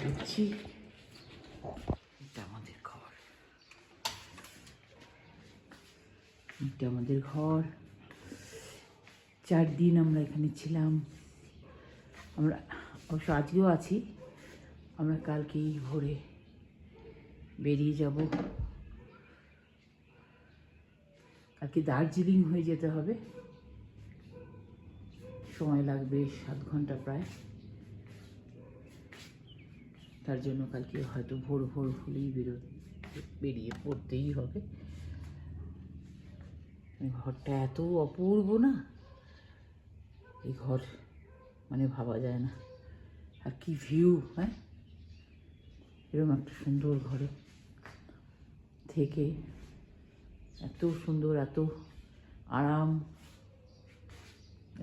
ঢুকছি। এটা আমাদের ঘর, এটা আমাদের ঘর। 4 দিন আমরা এখানে ছিলাম। আমরা অবশ্য আজকেও আছি। আমরা কালকেই ভোরে বেরিয়ে যাব। কালকে দার্জিলিং হয়ে যেতে হবে, সময় লাগবে 7 ঘন্টা প্রায়। তার জন্য কালকে হয়তো ভোর ভোর হলেই বেরিয়ে পড়তেই হবে। ঘরটা এত অপূর্ব না, এই ঘর মানে ভাবা যায় না। আর কি ভিউ! হ্যাঁ, এরকম একটা সুন্দর ঘরে থেকে এত সুন্দর, এত আরাম,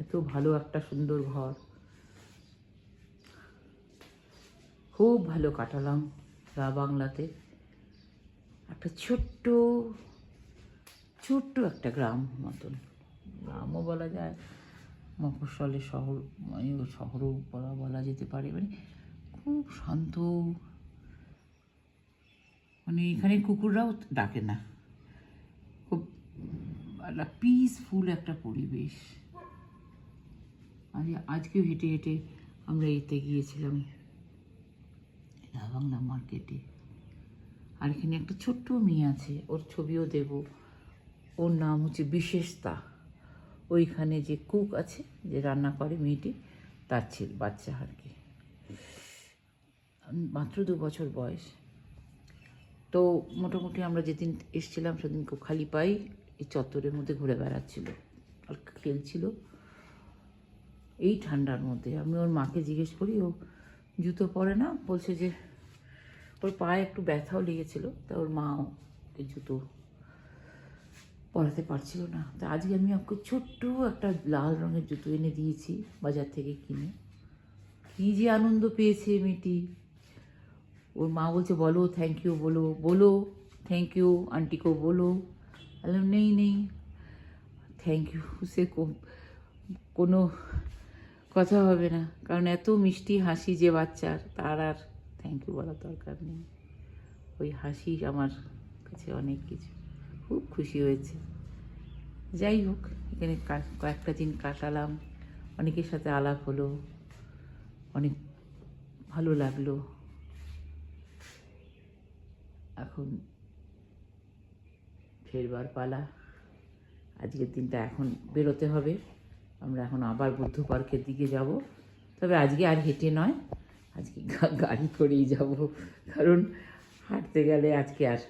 এত ভালো একটা সুন্দর ঘর। খুব ভালো কাটালাম রা বাংলাতে। একটা ছোট্ট ছোট্ট একটা গ্রাম মতন, গ্রামও বলা যায়, মফস্বলের শহর, মানে শহরও বলা যেতে পারে। মানে খুব শান্ত, মানে এখানে কুকুররাও ডাকে না। খুব পিসফুল একটা পরিবেশ। আজকেও হেঁটে হেঁটে আমরা এতে গিয়েছিলাম, রা বাংলা মার্কেটে। আর এখানে একটা ছোট্ট মেয়ে আছে, ওর ছবিও দেব। ওর নাম হচ্ছে বিশেষতা। ওইখানে যে কুক আছে, যে রান্না করে মেয়েটি, তার ছেলে বাচ্চা আর কি। মাত্র 2 বছর বয়স। তো মোটামুটি আমরা যেদিন এসেছিলাম সেদিন খুব খালি পাই এই চত্বরের মধ্যে ঘুরে বেড়াচ্ছিল আর খেলছিল এই ঠান্ডার মধ্যে। আমি ওর মাকে জিজ্ঞেস করি, ও জুতো পরে না, বলছে যে ওর পায়ে একটু ব্যথাও লেগেছিলো, তা ওর মা ওই জুতো পরাতে পারছিল না। তা আজকে আমি ওকে ছোট্ট একটা লাল রঙের জুতো এনে দিয়েছি বাজার থেকে কিনে। কী যে আনন্দ পেয়েছে মেয়েটি। ওর মা বলছে, বলো থ্যাংক ইউ, বলো থ্যাংক ইউ আন্টি কো বলো। বললাম নেই নেই থ্যাংক ইউ সে কোনো কথা হবে না, কারণ এত মিষ্টি হাসি যে বাচ্চার, তার আর থ্যাংক ইউ বলার দরকার নেই। ওই হাসি আমার কাছে অনেক কিছু। খুব খুশি হয়েছে। যাই হোক, এখানে কয়েকটা দিন কাটালাম, অনেকের সাথে আলাপ হলো, অনেক ভালো লাগলো। এখন ফেরবার পালা। আজকের দিনটা এখন বেরোতে হবে। আমরা এখন আবার বুদ্ধ পার্কের দিকে যাব। তবে আজকে আর হেঁটে নয়, আজকে গাড়ি করেই যাব, কারণ হাঁটতে গেলে আজকে আর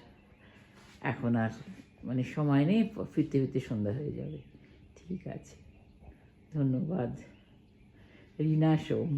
এখন আর মানে সময় নেই, ফিরতে ফিরতে সন্ধ্যা হয়ে যাবে। ঠিক আছে, ধন্যবাদ। রিনা সোম।